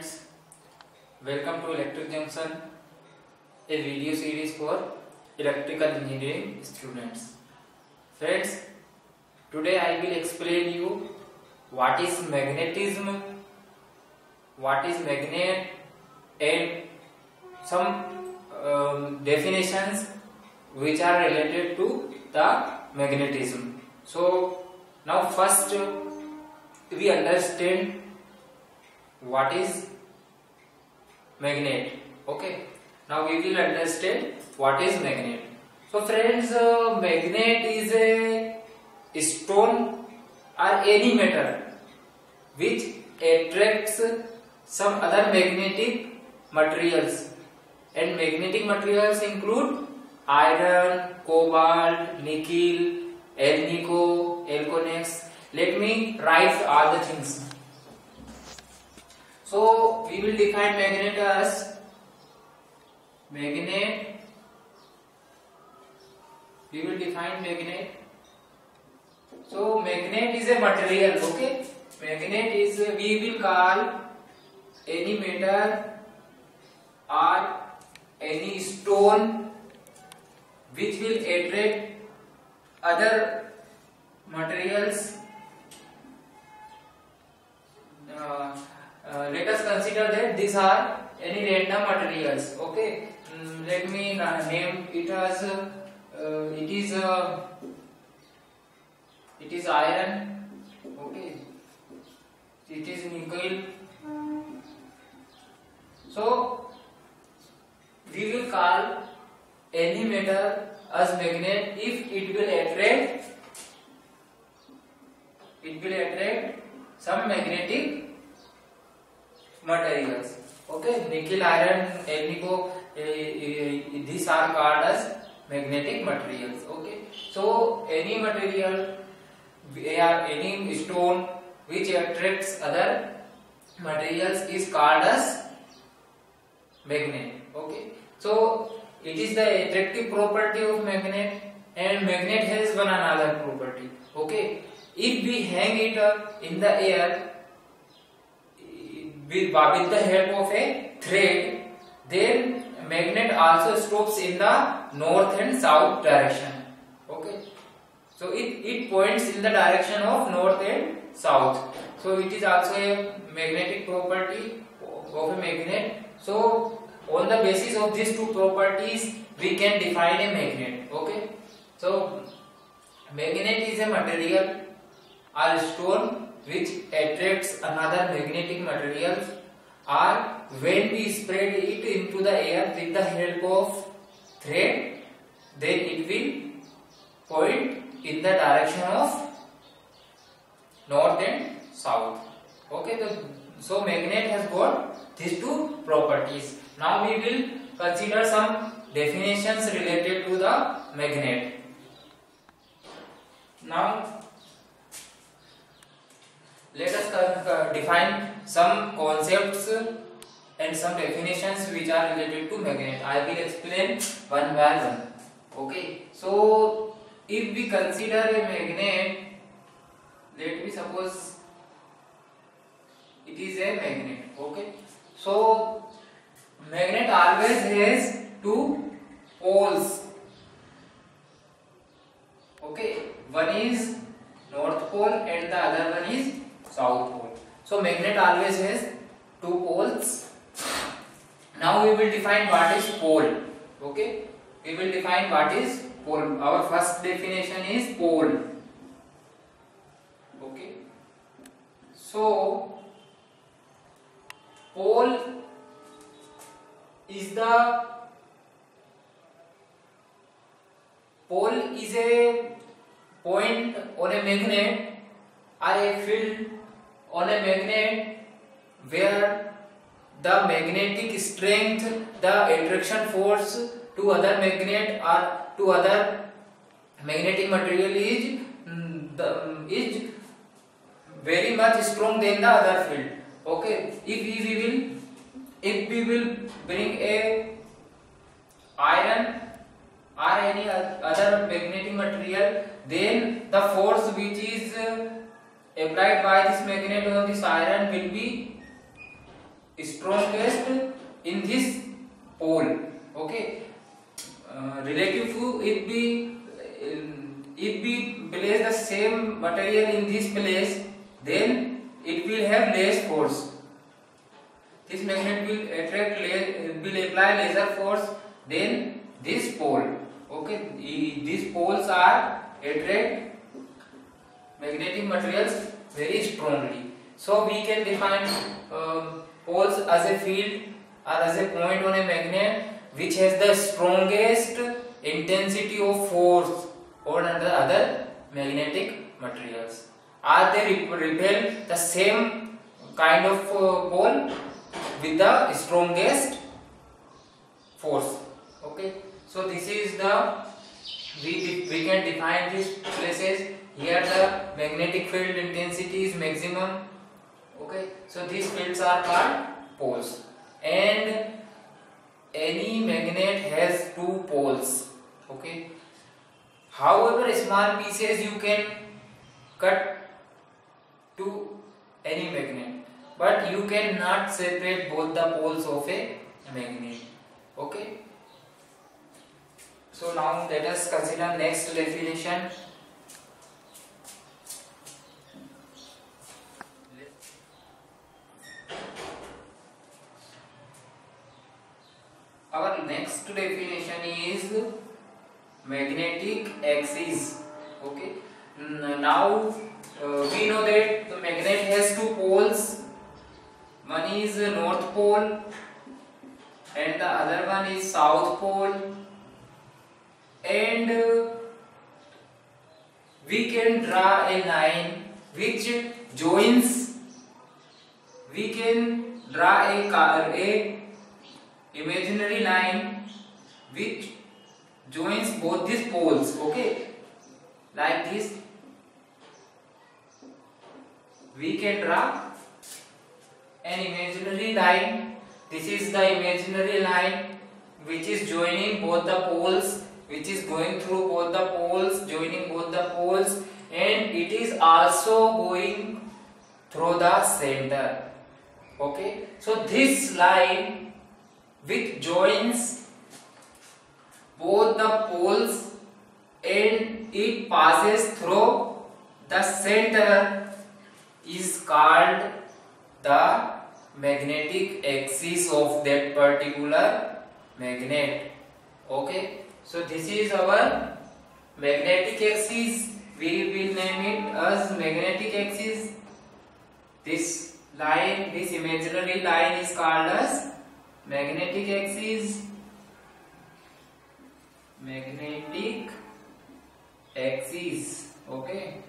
students, welcome to Electric Junction, a video series for electrical engineering students. Friends, today I will explain you what is magnetism, what is magnet, and some definitions which are related to the magnetism. So now first we understand what is magnet. Okay, now we will understand what is magnet. So friends, magnet is a stone or any metal which attracts some other magnetic materials, and magnetic materials include iron, cobalt, nickel, alnico, alconex. Let me write all the things. So we will define magnet as magnet. We will define magnet. So magnet is a material. Okay, magnet is we will call any metal or any stone which will attract other materials. Let us consider that these are any random materials. Okay, let me name it as it is iron. Okay, it is nickel. So we will call any metal as magnet if it will attract some magnetic materials. Okay, nickel, iron, alnico, these are called as magnetic materials. Okay, so any material or any stone which attracts other materials is called as magnet. Okay, so it is the attractive property of magnet, and magnet has one another property. Okay, if we hang it in the air with the help of a thread, then magnet also stops in the north and south direction. Okay, so it points in the direction of north and south. So it is also a magnetic property of a magnet. So on the basis of these two properties we can define a magnet. Okay, so magnet is a material or stone which attracts another magnetic materials, or when we spread it into the air with the help of thread, then it will point in the direction of north and south. Okay, so magnet has got these two properties. Now we will consider some definitions related to the magnet. Now let us define some concepts and some definitions which are related to magnet. I will explain one by one. Okay, so if we consider a magnet, let me suppose it is a magnet. Okay, so magnet always has two poles. Okay, one is north pole and the other one is south pole. So magnet always has two poles. Now we will define what is pole. Okay, we will define what is pole. Our first definition is pole. Okay, so pole is a point on a magnet or a field on a magnet where the magnetic strength, the attraction force to other magnet or to other magnetic material is very much strong than the other field. Okay, if we will bring a iron or any other magnetic material, then the force which is applied by this magnet on this iron will be strongest in this pole. Okay, relative to if we place the same material in this place, then it will have less force. This magnet will apply laser force than this pole. Okay, these poles are attract magnetic materials very strongly. So we can define poles as a field or as a point on a magnet which has the strongest intensity of force on other magnetic materials. Are they repel the same kind of pole with the strongest force? Okay, so this is the we can define these places. Here the magnetic field intensity is maximum. Okay, so these fields are called poles, and any magnet has two poles. Okay, however small pieces you can cut to any magnet, but you cannot separate both the poles of a magnet. Okay, so now let us consider next definition. Our next definition is magnetic axis. Okay, now we know that the magnet has two poles. One is north pole and the other one is south pole, and we can draw a line which joins. We can draw a imaginary line which joins both these poles. Okay, like this we can draw an imaginary line. This is the imaginary line which is joining both the poles, which is going through both the poles, joining both the poles, and it is also going through the center. Okay, so this line which joins both the poles and it passes through the center is called the magnetic axis of that particular magnet. Okay, so this is our magnetic axis. We will name it as magnetic axis. This line, this imaginary line is called as magnetic axis. Magnetic axis. Okay,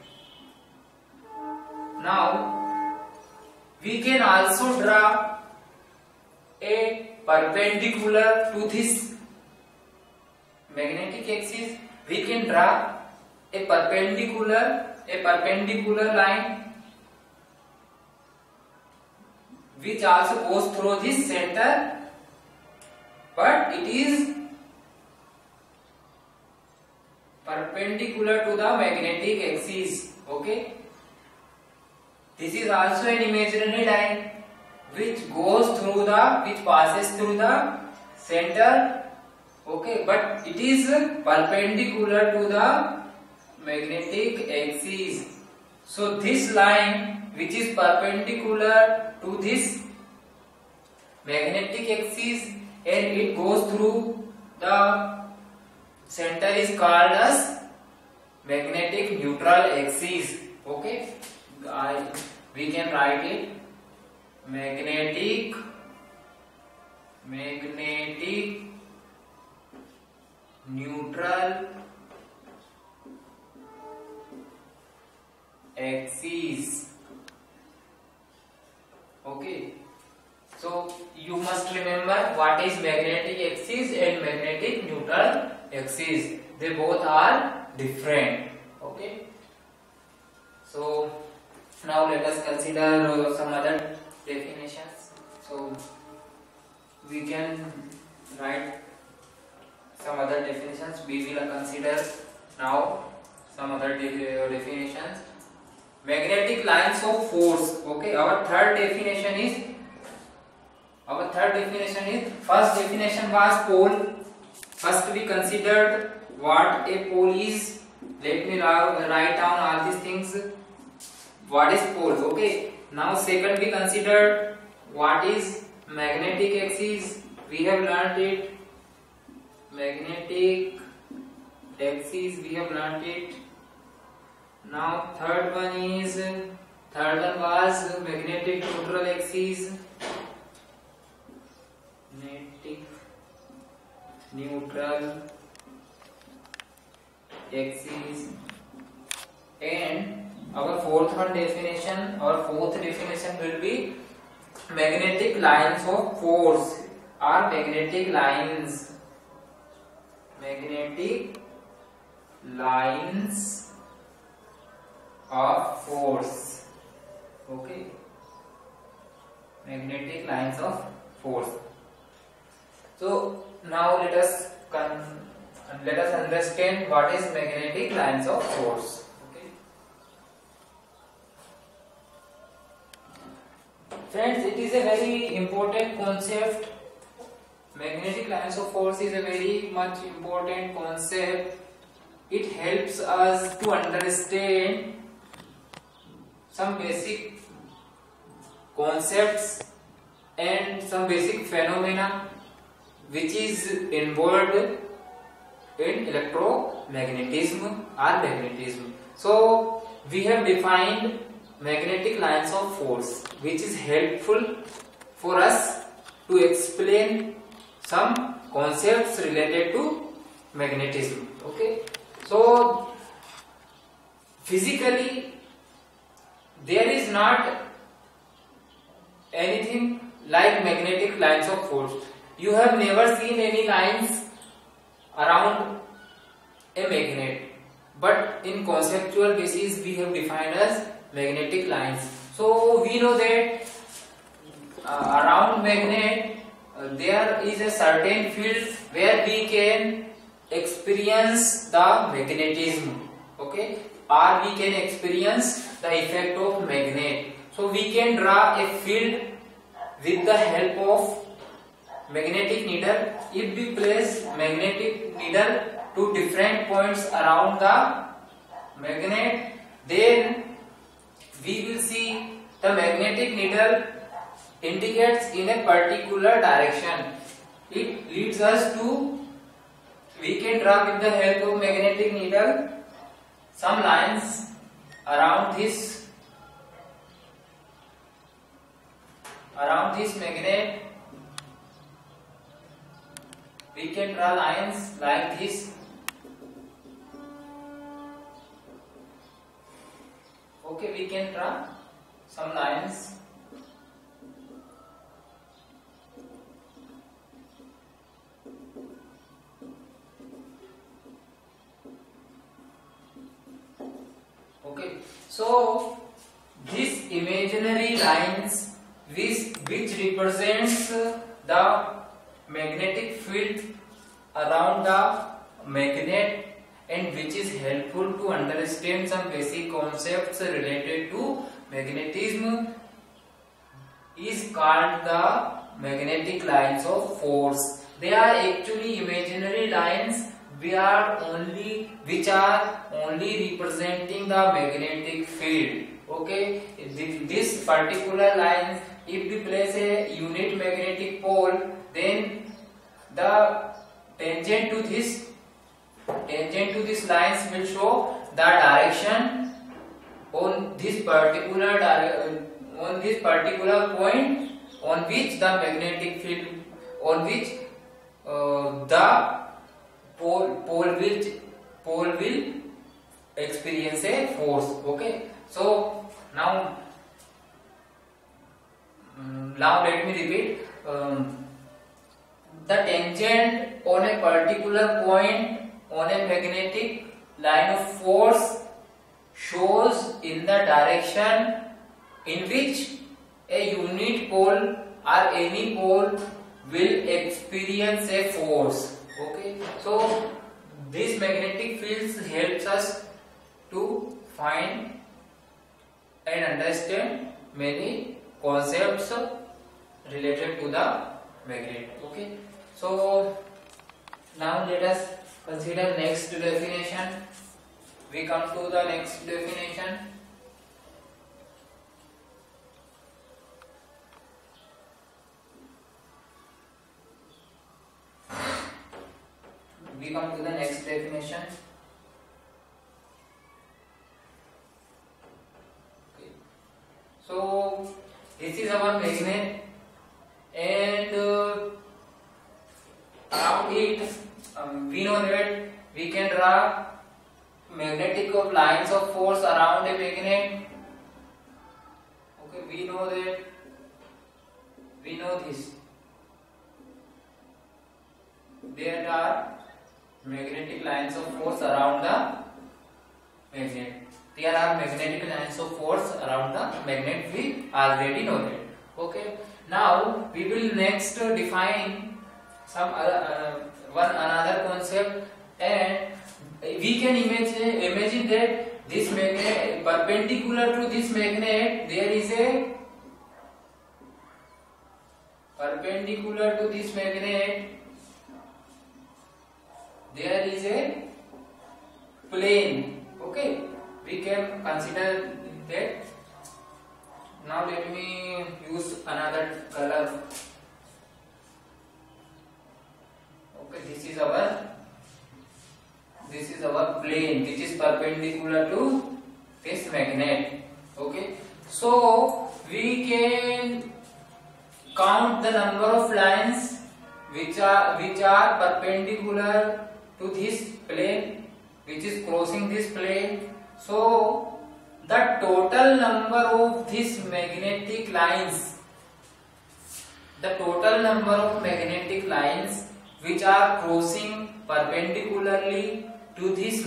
now we can also draw a perpendicular to this magnetic axis. We can draw a perpendicular line which also goes through this center, but it is perpendicular to the magnetic axis. Okay, this is also an imaginary line which passes through the center. Okay, but it is perpendicular to the magnetic axis. So this line which is perpendicular to this magnetic axis and it goes through the center is called as magnetic neutral axis. Okay, we can write it magnetic neutral axis. Okay, so you must remember what is magnetic axis and magnetic neutral axis. They both are different. Okay, so now let us consider some other definitions. So we can write some other definitions. We will consider now some other definitions. Magnetic lines of force. Okay, our third definition is Our third definition is, first definition was pole. First we considered what a pole is. Let me write down all these things. What is pole? Okay. Now second we considered what is magnetic axis. We have learned it. Magnetic axis, we have learned it. Now third one was magnetic neutral axis. Magnetic neutral axis. And our fourth definition will be magnetic lines of force or magnetic lines. Magnetic lines of force. Okay. Magnetic lines of force. So now let us understand what is magnetic lines of force. Okay. Friends, it is a very important concept. Magnetic lines of force is a very much important concept. It helps us to understand some basic concepts and some basic phenomena which is involved in electromagnetism or magnetism. So we have defined magnetic lines of force, which is helpful for us to explain some concepts related to magnetism. Okay. So physically there is not anything like magnetic lines of force. You have never seen any lines around a magnet, but in conceptual basis we have defined as magnetic lines. So we know that around magnet there is a certain field where we can experience the magnetism, okay, or we can experience the effect of magnet. So we can draw a field with the help of magnetic needle. If we place magnetic needle to different points around the magnet, then we will see the magnetic needle indicates in a particular direction. It leads us to, we can draw with the help of magnetic needle some lines around this magnet. We can draw lines like this. Okay, we can draw some lines. Okay, so these imaginary lines which represents the magnetic field around the magnet and which is helpful to understand some basic concepts related to magnetism is called the magnetic lines of force. They are actually imaginary lines which are only representing the magnetic field. Okay, this particular line, if we place a unit magnetic pole, then the tangent to this lines will show the direction on this particular point on which the magnetic field, on which the pole will experience a force. Okay, so now let me repeat. The tangent on a particular point on a magnetic line of force shows in the direction in which a unit pole or any pole will experience a force. Okay, so this magnetic fields helps us to find and understand many concepts related to the magnet. Okay, so now let us consider next definition. We come to the next definition. We come to the next definition. Okay. So this is our magnet, and around it we know that we can draw magnetic lines of force around a magnet. Okay, we know this. There are magnetic lines of force around the magnet. There are magnetic lines of force around the magnet. We already know that. Okay. Now we will next define some another concept, and we can imagine that this magnet, perpendicular to this magnet, there is a perpendicular to this magnet. There is a plane. Okay, we can consider that. Now let me use another color. Okay, this is our plane which is perpendicular to this magnet. Okay, so we can count the number of lines which are perpendicular to this plane, which is crossing this plane. So the total number of these magnetic lines, which are crossing perpendicularly to this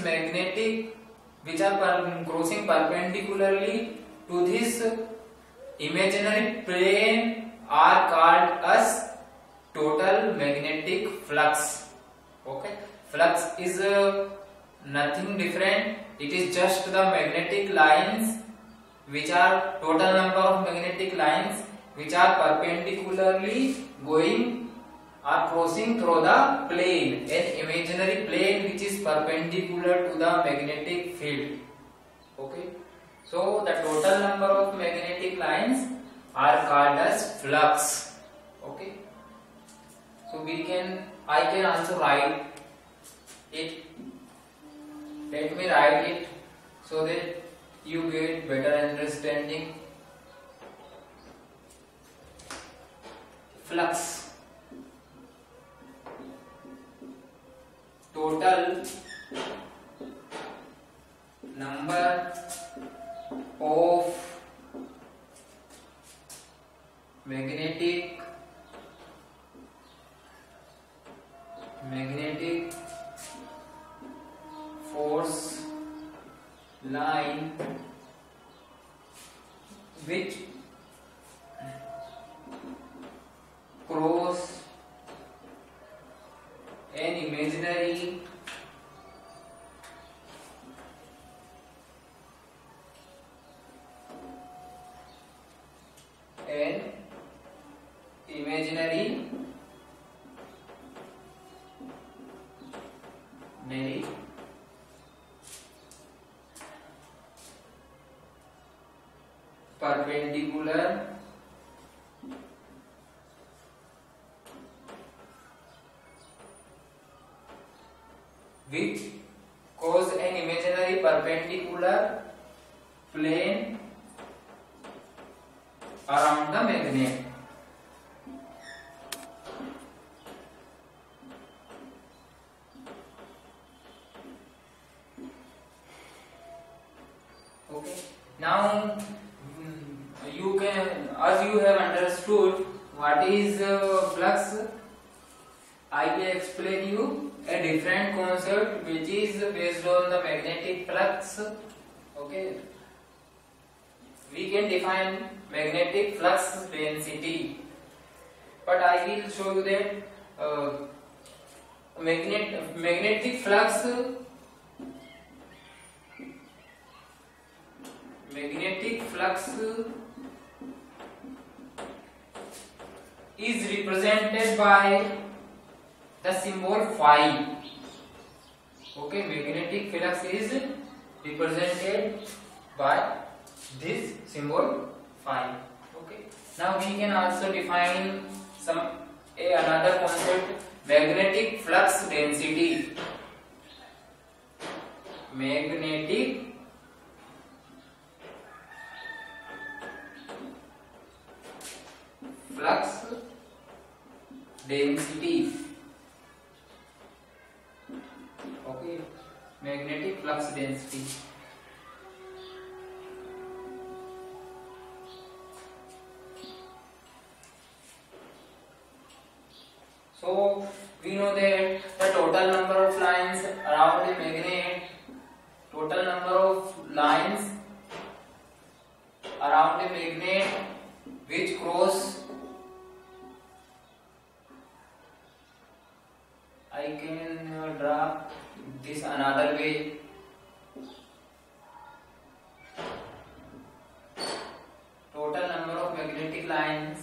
imaginary plane are called as total magnetic flux. Okay, flux is nothing different. It is just the magnetic lines, which are total number of magnetic lines which are perpendicularly going or crossing through the plane, an imaginary plane which is perpendicular to the magnetic field. Okay, so the total number of magnetic lines are called as flux. Okay, so I can also write it. Let me write it so that you get better understanding. Flux, total number of magnetic force line which cross an imaginary perpendicular which cause an imaginary perpendicular plane around the magnet. Okay, now as you have understood what is flux, I will explain you a different concept which is based on the magnetic flux. Okay, we can define magnetic flux density, but I will show you that magnetic flux is represented by the symbol phi. Okay, magnetic flux is represented by this symbol phi. Okay, now we can also define another concept, magnetic flux density. Magnetic flux density. Okay, magnetic flux density. So we know that the total number of lines around a magnet, total number of lines around a magnet which cross, I can draw this another way. Total number of magnetic lines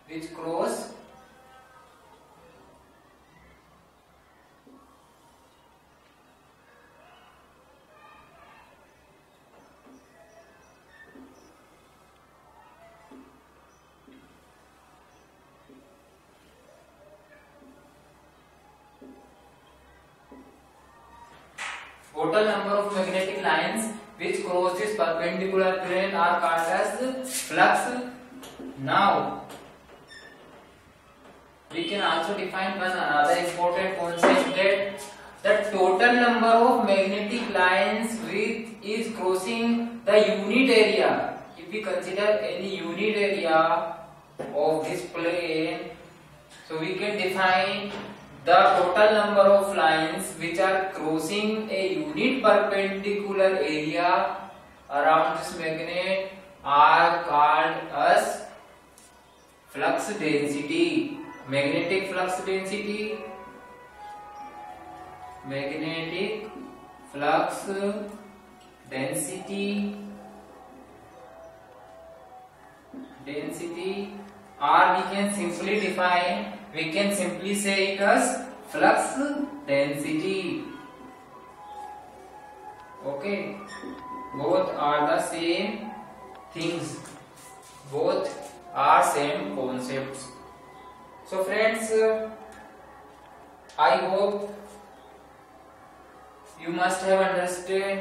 which cross total number of magnetic lines which cross this perpendicular plane are called as flux. Now we can also define one another important concept, that the total number of magnetic lines which is crossing the unit area. If we consider any unit area of this plane, so we can define the total number of lines which are crossing a unit perpendicular area around this magnet are called as flux density. Magnetic flux density, magnetic flux density, or we can simply define, we can simply say it as flux density. Okay, both are the same things, both are same concepts. So friends, I hope you must have understood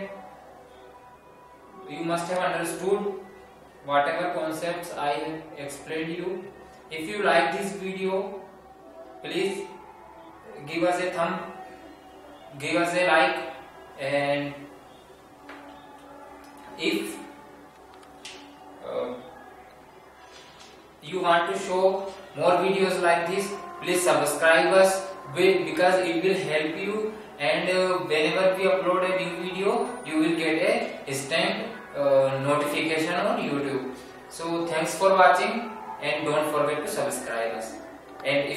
whatever concepts I explained you. If you like this video, please give us a like, and if you want to show more videos like this, please subscribe us, because it will help you, and whenever we upload a new video, you will get a instant notification on YouTube. So thanks for watching, and don't forget to subscribe us. And if